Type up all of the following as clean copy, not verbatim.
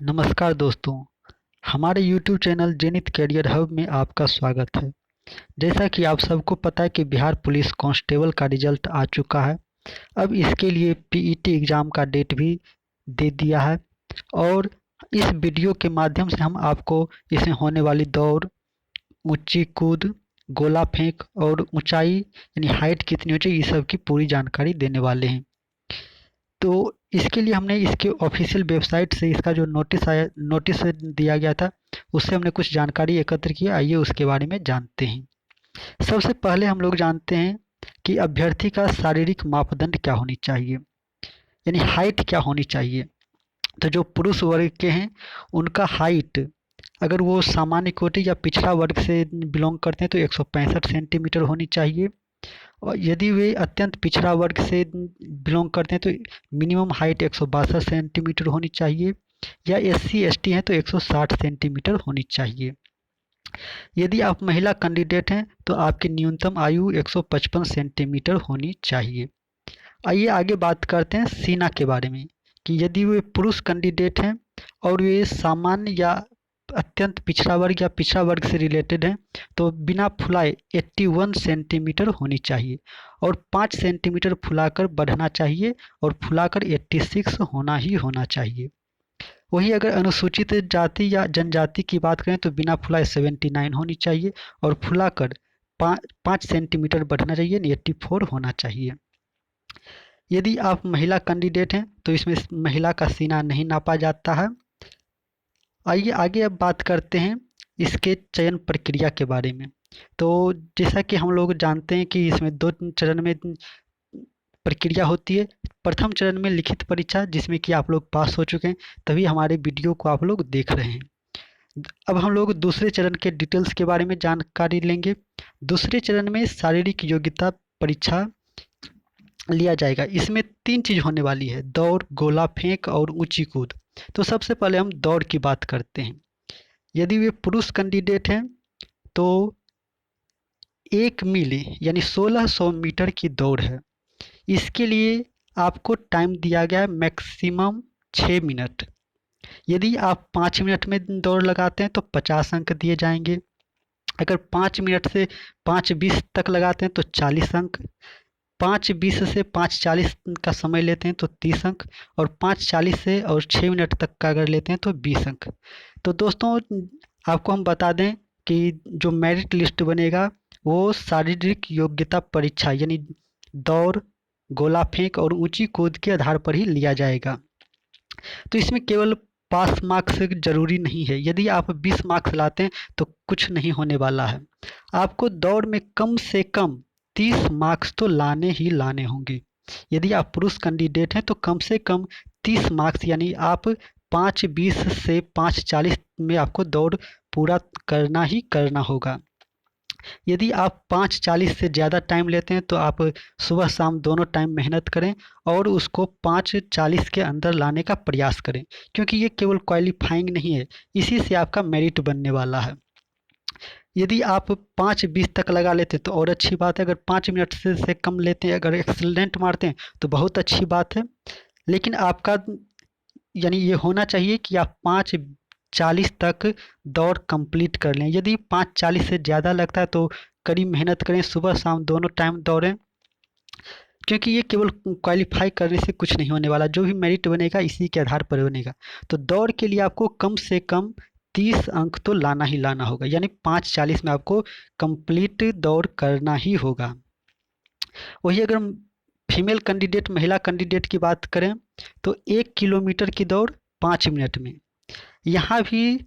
नमस्कार दोस्तों, हमारे YouTube channel Zenith Career Hub में आपका स्वागत है। जैसा कि आप सबको पता है कि बिहार पुलिस कांस्टेबल का रिजल्ट आ चुका है। अब इसके लिए पीईटी एग्ज़ाम का डेट भी दे दिया है और इस वीडियो के माध्यम से हम आपको इसमें होने वाली दौड़, ऊंची कूद, गोला फेंक और ऊंचाई यानी हाइट कितनी हो चाहिए, ये सब की पूरी जानकारी देने वाले हैं। तो इसके लिए हमने इसके ऑफिशियल वेबसाइट से इसका जो नोटिस दिया गया था, उससे हमने कुछ जानकारी एकत्र की। आइए उसके बारे में जानते हैं। सबसे पहले हम लोग जानते हैं कि अभ्यर्थी का शारीरिक मापदंड क्या होनी चाहिए, यानी हाइट क्या होनी चाहिए। तो जो पुरुष वर्ग के हैं उनका हाइट, अगर वो सामान्य कोटि या पिछड़ा वर्ग से बिलोंग करते हैं तो 165 सेंटीमीटर होनी चाहिए। और यदि वे अत्यंत पिछड़ा वर्ग से बिलोंग करते हैं तो मिनिमम हाइट 162 सेंटीमीटर होनी चाहिए, या एससी एसटी हैं तो 160 सेंटीमीटर होनी चाहिए। यदि आप महिला कैंडिडेट हैं तो आपकी न्यूनतम आयु 155 सेंटीमीटर होनी चाहिए। आइए आगे बात करते हैं सीना के बारे में, कि यदि वे पुरुष कैंडिडेट हैं और वे सामान्य या अत्यंत पिछड़ा वर्ग या पिछड़ा वर्ग से रिलेटेड हैं तो बिना फुलाए 81 सेंटीमीटर होनी चाहिए और 5 सेंटीमीटर फुलाकर बढ़ना चाहिए और फुलाकर 86 होना चाहिए। वही अगर अनुसूचित जाति या जनजाति की बात करें तो बिना फुलाए 79 होनी चाहिए और फुलाकर 5 सेंटीमीटर बढ़ना चाहिए, 84 होना चाहिए। यदि आप महिला कैंडिडेट हैं तो इसमें महिला का सीना नहीं नापा जाता है। आइए आगे अब बात करते हैं इसके चयन प्रक्रिया के बारे में। तो जैसा कि हम लोग जानते हैं कि इसमें 2 चरण में प्रक्रिया होती है। प्रथम चरण में लिखित परीक्षा, जिसमें कि आप लोग पास हो चुके हैं, तभी हमारे वीडियो को आप लोग देख रहे हैं। अब हम लोग दूसरे चरण के डिटेल्स के बारे में जानकारी लेंगे। दूसरे चरण में शारीरिक योग्यता परीक्षा लिया जाएगा। इसमें 3 चीज़ होने वाली है, दौड़, गोला फेंक और ऊंची कूद। तो सबसे पहले हम दौड़ की बात करते हैं। यदि वे पुरुष कैंडिडेट हैं तो 1 मील यानी 1600 मीटर की दौड़ है। इसके लिए आपको टाइम दिया गया है मैक्सिमम 6 मिनट। यदि आप 5 मिनट में दौड़ लगाते हैं तो 50 अंक दिए जाएंगे। अगर 5 मिनट से 5:20 तक लगाते हैं तो 40 अंक। 5:20 से 5:40 का समय लेते हैं तो 30 अंक, और 5:40 से और 6 मिनट तक का अगर लेते हैं तो 20 अंक। तो दोस्तों आपको हम बता दें कि जो मेरिट लिस्ट बनेगा वो शारीरिक योग्यता परीक्षा यानी दौड़, गोला फेंक और ऊंची कूद के आधार पर ही लिया जाएगा। तो इसमें केवल पास मार्क्स जरूरी नहीं है। यदि आप 20 मार्क्स लाते हैं तो कुछ नहीं होने वाला है। आपको दौड़ में कम से कम 30 मार्क्स तो लाने ही लाने होंगे। यदि आप पुरुष कैंडिडेट हैं तो कम से कम 30 मार्क्स यानी आप 5:20 से 5:40 में आपको दौड़ पूरा करना ही करना होगा। यदि आप 5:40 से ज़्यादा टाइम लेते हैं तो आप सुबह शाम दोनों टाइम मेहनत करें और उसको 5:40 के अंदर लाने का प्रयास करें, क्योंकि ये केवल क्वालिफाइंग नहीं है, इसी से आपका मेरिट बनने वाला है। यदि आप 5:20 तक लगा लेते हैं तो और अच्छी बात है। अगर 5 मिनट से कम लेते हैं, अगर एक्सीलेंट मारते हैं तो बहुत अच्छी बात है। लेकिन आपका यानी ये होना चाहिए कि आप 5:40 तक दौड़ कंप्लीट कर लें। यदि 5:40 से ज़्यादा लगता है तो कड़ी मेहनत करें, सुबह शाम दोनों टाइम दौड़ें, क्योंकि ये केवल क्वालिफाई करने से कुछ नहीं होने वाला। जो भी मेरिट बनेगा इसी के आधार पर बनेगा। तो दौड़ के लिए आपको कम से कम 30 अंक तो लाना ही लाना होगा, यानी 5:40 में आपको कंप्लीट दौड़ करना ही होगा। वही अगर फीमेल कैंडिडेट, महिला कैंडिडेट की बात करें तो 1 किलोमीटर की दौड़ 5 मिनट में। यहाँ भी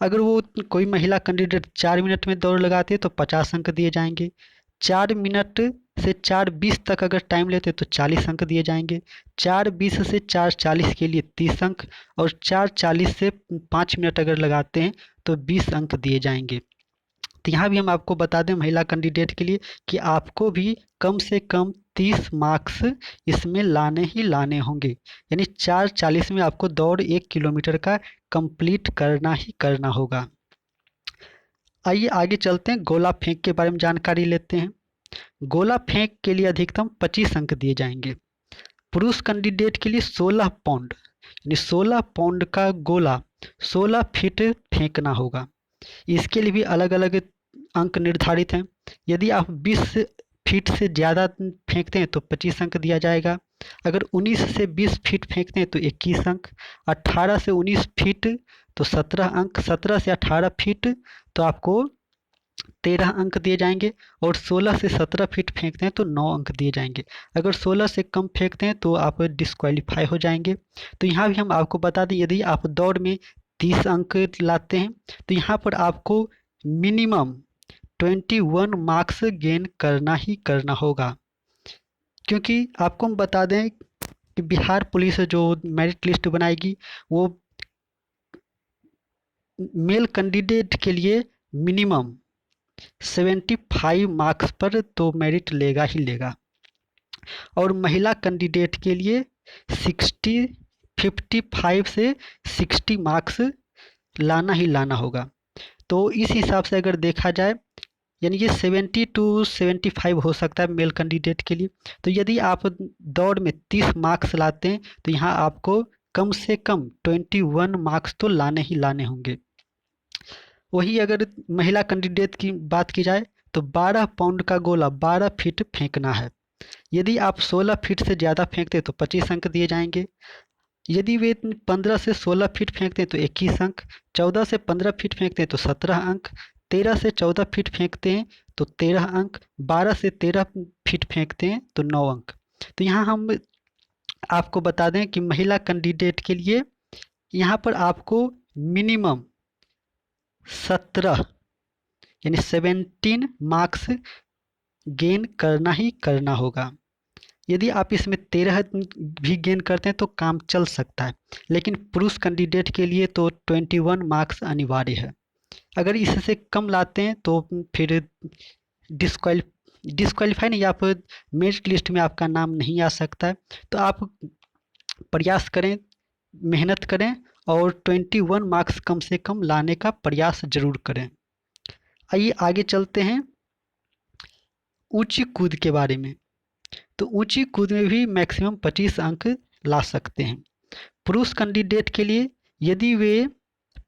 अगर वो कोई महिला कैंडिडेट 4 मिनट में दौड़ लगाती है तो 50 अंक दिए जाएंगे। 4 मिनट से 4:20 तक अगर टाइम लेते हैं तो 40 अंक दिए जाएंगे। 4:20 से 4:40 के लिए 30 अंक, और 4:40 से 5 मिनट अगर लगाते हैं तो 20 अंक दिए जाएंगे। तो यहाँ भी हम आपको बता दें महिला कैंडिडेट के लिए कि आपको भी कम से कम 30 मार्क्स इसमें लाने ही लाने होंगे, यानी 4:40 में आपको दौड़ 1 किलोमीटर का कंप्लीट करना ही करना होगा। आइए आगे चलते हैं, गोला फेंक के बारे में जानकारी लेते हैं। गोला फेंक के लिए अधिकतम 25 अंक दिए जाएंगे। पुरुष कैंडिडेट के लिए 16 पाउंड यानी 16 पाउंड का गोला 16 फीट फेंकना होगा। इसके लिए भी अलग अलग अंक निर्धारित हैं। यदि आप 20 फीट से ज़्यादा फेंकते हैं तो 25 अंक दिया जाएगा। अगर 19 से 20 फीट फेंकते हैं तो 21 अंक। 18 से 19 फीट तो 17 अंक। 17 से 18 फीट तो आपको 13 अंक दिए जाएंगे। और 16 से 17 फीट फेंकते हैं तो 9 अंक दिए जाएंगे। अगर 16 से कम फेंकते हैं तो आप डिस्क्वालीफाई हो जाएंगे। तो यहाँ भी हम आपको बता दें, यदि आप दौड़ में 30 अंक लाते हैं तो यहाँ पर आपको मिनिमम 21 मार्क्स गेन करना ही करना होगा। क्योंकि आपको हम बता दें कि बिहार पुलिस जो मेरिट लिस्ट बनाएगी वो मेल कैंडिडेट के लिए मिनिमम 75 मार्क्स पर तो मेरिट लेगा ही लेगा, और महिला कैंडिडेट के लिए 55 से 60 मार्क्स लाना ही लाना होगा। तो इस हिसाब से अगर देखा जाए, यानी कि 70 टू 75 हो सकता है मेल कैंडिडेट के लिए। तो यदि आप दौड़ में 30 मार्क्स लाते हैं तो यहाँ आपको कम से कम 21 मार्क्स तो लाने ही लाने होंगे। वही अगर महिला कैंडिडेट की बात की जाए तो 12 पाउंड का गोला 12 फीट फेंकना है। यदि आप 16 फीट से ज़्यादा फेंकते हैं तो 25 अंक दिए जाएंगे। यदि वे 15 से 16 फीट फेंकते हैं तो 21 अंक। 14 से 15 फीट फेंकते हैं तो 17 अंक। 13 से 14 फीट फेंकते हैं तो 13 अंक। 12 से 13 फीट फेंकते हैं तो 9 अंक। तो यहाँ हम आपको बता दें कि महिला कैंडिडेट के लिए यहाँ पर आपको मिनिमम 17 यानी 17 मार्क्स गेन करना ही करना होगा। यदि आप इसमें 13 भी गेन करते हैं तो काम चल सकता है, लेकिन पुरुष कैंडिडेट के लिए तो 21 मार्क्स अनिवार्य है। अगर इससे कम लाते हैं तो फिर डिस्क्वालीफाई नहीं, आप मेरिट लिस्ट में आपका नाम नहीं आ सकता है। तो आप प्रयास करें, मेहनत करें और 21 मार्क्स कम से कम लाने का प्रयास जरूर करें। आइए आगे चलते हैं ऊंची कूद के बारे में। तो ऊंची कूद में भी मैक्सिमम 25 अंक ला सकते हैं। पुरुष कैंडिडेट के लिए यदि वे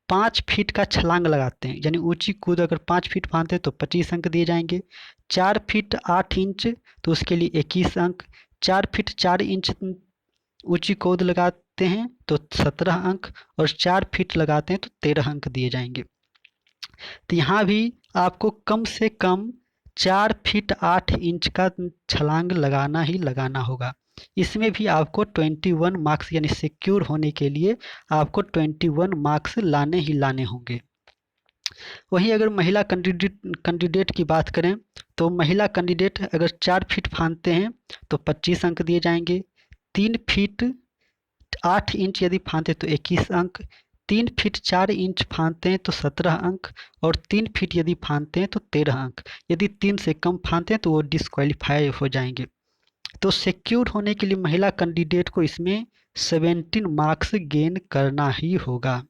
5 फीट का छलांग लगाते हैं, यानी ऊंची कूद अगर 5 फीट फांदते हैं तो 25 अंक दिए जाएंगे। 4 फीट 8 इंच तो उसके लिए 21 अंक। 4 फीट 4 इंच ऊंची कूद लगाते हैं तो 17 अंक, और 4 फीट लगाते हैं तो 13 अंक दिए जाएंगे। तो यहाँ भी आपको कम से कम 4 फीट 8 इंच का छलांग लगाना ही लगाना होगा। इसमें भी आपको 21 मार्क्स यानी सिक्योर होने के लिए आपको 21 मार्क्स लाने ही लाने होंगे। वहीं अगर महिला कैंडिडेट की बात करें तो महिला कैंडिडेट अगर 4 फीट फांदते हैं तो 25 अंक दिए जाएंगे। 3 फीट 8 इंच यदि फांदते तो 21 अंक। 3 फीट 4 इंच फांदते हैं तो 17 अंक, और 3 फीट यदि फांदते हैं तो 13 अंक। यदि 3 से कम फांदते हैं तो वो डिस्क्वालीफाई हो जाएंगे। तो सिक्योर होने के लिए महिला कैंडिडेट को इसमें 17 मार्क्स गेन करना ही होगा।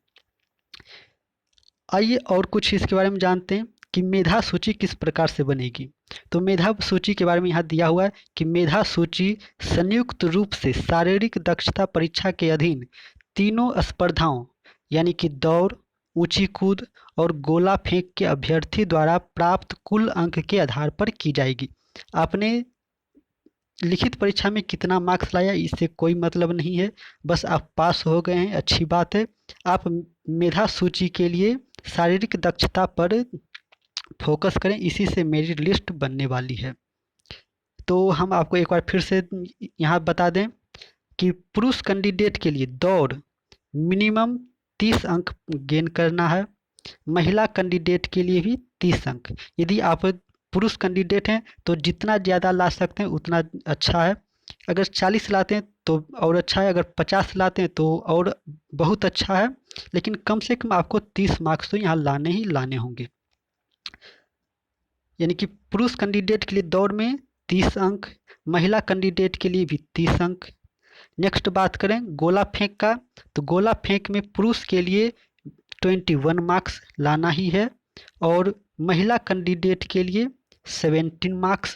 आइए और कुछ इसके बारे में जानते हैं कि मेधा सूची किस प्रकार से बनेगी। तो मेधा सूची के बारे में यहाँ दिया हुआ है कि मेधा सूची संयुक्त रूप से शारीरिक दक्षता परीक्षा के अधीन तीनों स्पर्धाओं यानी कि दौड़, ऊंची कूद और गोला फेंक के अभ्यर्थी द्वारा प्राप्त कुल अंक के आधार पर की जाएगी। आपने लिखित परीक्षा में कितना मार्क्स लाया इससे कोई मतलब नहीं है, बस आप पास हो गए हैं, अच्छी बात है। आप मेधा सूची के लिए शारीरिक दक्षता पर फोकस करें, इसी से मेरिट लिस्ट बनने वाली है। तो हम आपको एक बार फिर से यहाँ बता दें कि पुरुष कैंडिडेट के लिए दौड़ मिनिमम 30 अंक गेन करना है। महिला कैंडिडेट के लिए भी 30 अंक। यदि आप पुरुष कैंडिडेट हैं तो जितना ज़्यादा ला सकते हैं उतना अच्छा है। अगर 40 लाते हैं तो और अच्छा है, अगर 50 लाते हैं तो और बहुत अच्छा है, लेकिन कम से कम आपको 30 मार्क्स तो यहाँ लाने ही लाने होंगे। यानी कि पुरुष कैंडिडेट के लिए दौड़ में 30 अंक, महिला कैंडिडेट के लिए भी 30 अंक। नेक्स्ट बात करें गोला फेंक का, तो गोला फेंक में पुरुष के लिए 21 मार्क्स लाना ही है, और महिला कैंडिडेट के लिए 17 मार्क्स।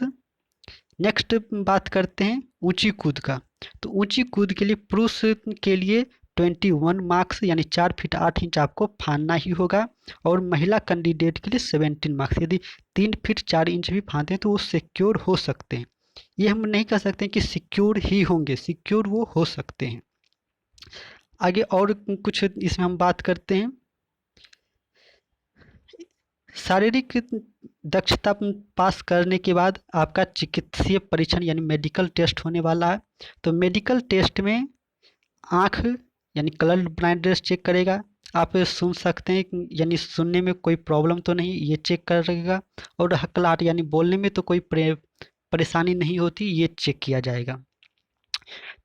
नेक्स्ट बात करते हैं ऊंची कूद का, तो ऊंची कूद के लिए पुरुष के लिए 21 मार्क्स यानी 4 फीट 8 इंच आपको फानना ही होगा। और महिला कैंडिडेट के लिए 17 मार्क्स, यदि 3 फीट 4 इंच भी फाँदे तो वो सिक्योर हो सकते हैं। ये हम नहीं कह सकते कि सिक्योर ही होंगे, सिक्योर वो हो सकते हैं। आगे और कुछ इसमें हम बात करते हैं। शारीरिक दक्षता पास करने के बाद आपका चिकित्सीय परीक्षण यानी मेडिकल टेस्ट होने वाला है। तो मेडिकल टेस्ट में आँख यानी कलर ब्लाइंडनेस चेक करेगा, आप सुन सकते हैं यानी सुनने में कोई प्रॉब्लम तो नहीं, ये चेक करेगा। और हकलाहट यानी बोलने में तो कोई परेशानी नहीं होती, ये चेक किया जाएगा।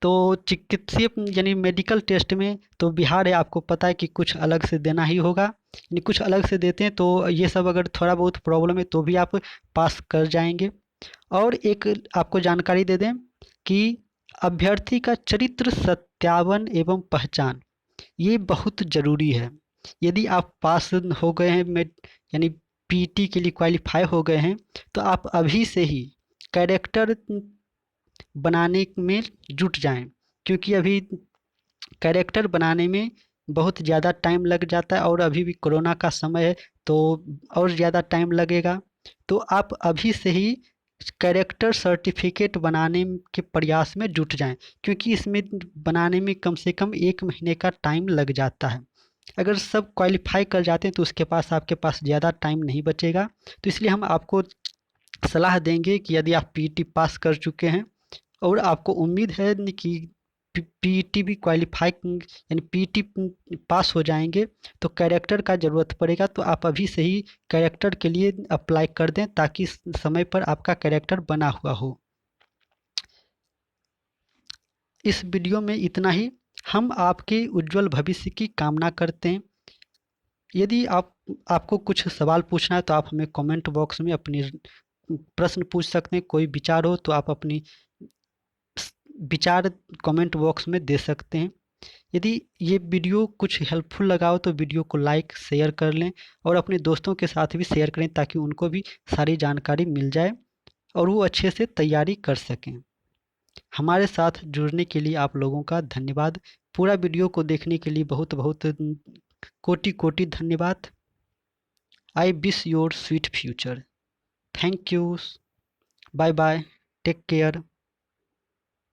तो चिकित्सीय यानी मेडिकल टेस्ट में तो बिहार है, आपको पता है कि कुछ अलग से देना ही होगा, यानी कुछ अलग से देते हैं। तो ये सब अगर थोड़ा बहुत प्रॉब्लम है तो भी आप पास कर जाएंगे। और एक आपको जानकारी दे दें कि अभ्यर्थी का चरित्र सत्यापन एवं पहचान ये बहुत ज़रूरी है। यदि आप पास हो गए हैं यानी पीटी के लिए क्वालिफाई हो गए हैं, तो आप अभी से ही कैरेक्टर बनाने में जुट जाएं, क्योंकि अभी कैरेक्टर बनाने में बहुत ज़्यादा टाइम लग जाता है और अभी भी कोरोना का समय है तो और ज़्यादा टाइम लगेगा। तो आप अभी से ही कैरेक्टर सर्टिफिकेट बनाने के प्रयास में जुट जाएं, क्योंकि इसमें बनाने में कम से कम 1 महीने का टाइम लग जाता है। अगर सब क्वालिफाई कर जाते हैं तो उसके पास आपके पास ज़्यादा टाइम नहीं बचेगा। तो इसलिए हम आपको सलाह देंगे कि यदि आप पीटी पास कर चुके हैं और आपको उम्मीद है कि पीटी भी क्वालिफाई यानी पीटी पास हो जाएंगे, तो कैरेक्टर का ज़रूरत पड़ेगा। तो आप अभी से ही कैरेक्टर के लिए अप्लाई कर दें ताकि समय पर आपका कैरेक्टर बना हुआ हो। इस वीडियो में इतना ही। हम आपके उज्जवल भविष्य की कामना करते हैं। यदि आपको कुछ सवाल पूछना है तो आप हमें कमेंट बॉक्स में अपनी प्रश्न पूछ सकते हैं। कोई विचार हो तो आप अपनी विचार कमेंट बॉक्स में दे सकते हैं। यदि ये वीडियो कुछ हेल्पफुल लगा हो तो वीडियो को लाइक शेयर कर लें और अपने दोस्तों के साथ भी शेयर करें ताकि उनको भी सारी जानकारी मिल जाए और वो अच्छे से तैयारी कर सकें। हमारे साथ जुड़ने के लिए आप लोगों का धन्यवाद। पूरा वीडियो को देखने के लिए बहुत बहुत कोटि कोटि धन्यवाद। I wish your sweet future. Thank you. Bye bye. Take care.